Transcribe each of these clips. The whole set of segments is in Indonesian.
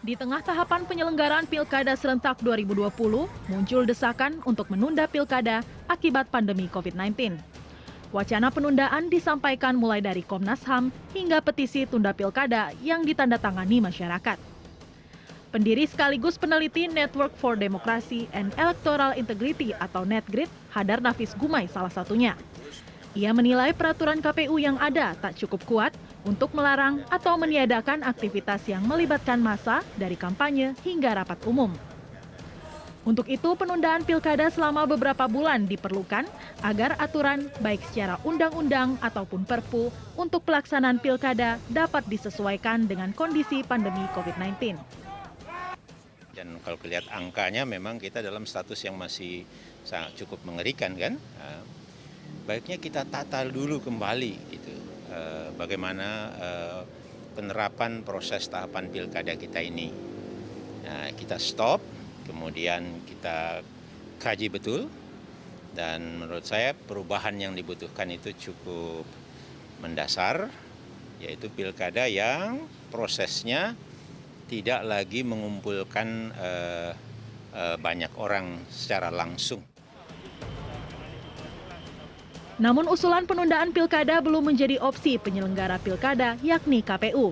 Di tengah tahapan penyelenggaraan Pilkada serentak 2020, muncul desakan untuk menunda Pilkada akibat pandemi COVID-19. Wacana penundaan disampaikan mulai dari Komnas HAM hingga petisi tunda Pilkada yang ditandatangani masyarakat. Pendiri sekaligus peneliti Network for Democracy and Electoral Integrity atau NETGRIT, Hadar Nafis Gumai salah satunya. Ia menilai peraturan KPU yang ada tak cukup kuat untuk melarang atau meniadakan aktivitas yang melibatkan massa dari kampanye hingga rapat umum. Untuk itu, penundaan pilkada selama beberapa bulan diperlukan agar aturan baik secara undang-undang ataupun perpu untuk pelaksanaan pilkada dapat disesuaikan dengan kondisi pandemi COVID-19. Dan kalau lihat angkanya memang kita dalam status yang masih sangat cukup mengerikan kan. Baiknya kita tata dulu kembali gitu. Bagaimana penerapan proses tahapan pilkada kita ini. Nah, kita stop, kemudian kita kaji betul, dan menurut saya perubahan yang dibutuhkan itu cukup mendasar, yaitu pilkada yang prosesnya tidak lagi mengumpulkan banyak orang secara langsung. Namun usulan penundaan pilkada belum menjadi opsi penyelenggara pilkada yakni KPU.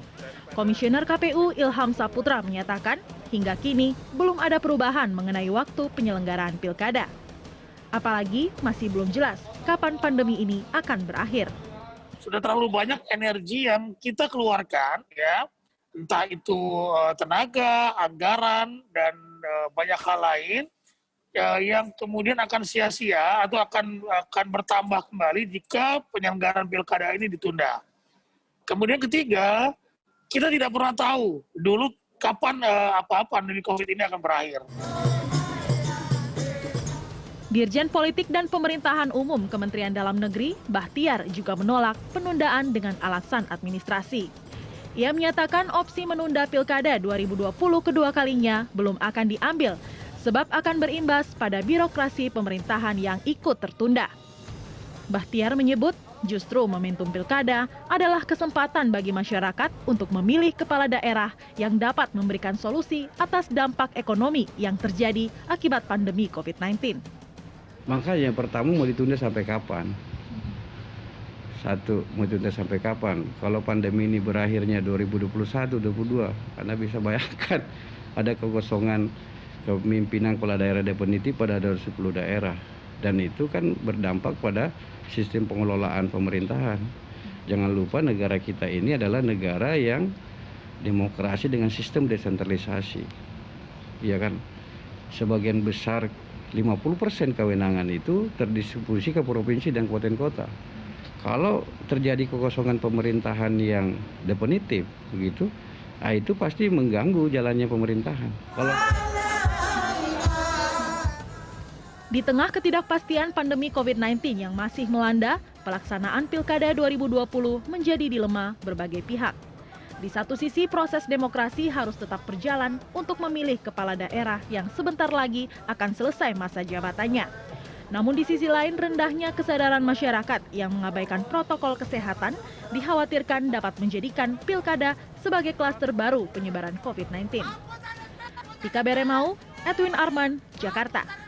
Komisioner KPU Ilham Saputra menyatakan hingga kini belum ada perubahan mengenai waktu penyelenggaraan pilkada. Apalagi masih belum jelas kapan pandemi ini akan berakhir. Sudah terlalu banyak energi yang kita keluarkan, ya, entah itu tenaga, anggaran, dan banyak hal lain yang kemudian akan sia-sia atau akan bertambah kembali jika penyelenggaraan pilkada ini ditunda. Kemudian ketiga, kita tidak pernah tahu dulu kapan pandemi COVID ini akan berakhir. Dirjen Politik dan Pemerintahan Umum Kementerian Dalam Negeri, Bahtiar, juga menolak penundaan dengan alasan administrasi. Ia menyatakan opsi menunda Pilkada 2020 kedua kalinya belum akan diambil, sebab akan berimbas pada birokrasi pemerintahan yang ikut tertunda. Bahtiar menyebut justru momentum pilkada adalah kesempatan bagi masyarakat untuk memilih kepala daerah yang dapat memberikan solusi atas dampak ekonomi yang terjadi akibat pandemi COVID-19. Makanya pertama mau ditunda sampai kapan? Satu, mau ditunda sampai kapan? Kalau pandemi ini berakhirnya 2021-2022, Anda bisa bayangkan ada kekosongan kepemimpinan kepala daerah definitif pada 10 daerah, dan itu kan berdampak pada sistem pengelolaan pemerintahan. Jangan lupa negara kita ini adalah negara yang demokrasi dengan sistem desentralisasi, ya kan? Sebagian besar 50% kewenangan itu terdistribusi ke provinsi dan kabupaten kota. Kalau terjadi kekosongan pemerintahan yang definitif begitu, itu pasti mengganggu jalannya pemerintahan. Di tengah ketidakpastian pandemi COVID-19 yang masih melanda, pelaksanaan Pilkada 2020 menjadi dilema berbagai pihak. Di satu sisi, proses demokrasi harus tetap berjalan untuk memilih kepala daerah yang sebentar lagi akan selesai masa jabatannya. Namun di sisi lain, rendahnya kesadaran masyarakat yang mengabaikan protokol kesehatan dikhawatirkan dapat menjadikan Pilkada sebagai klaster baru penyebaran COVID-19. Tika Beremau, Edwin Arman, Jakarta.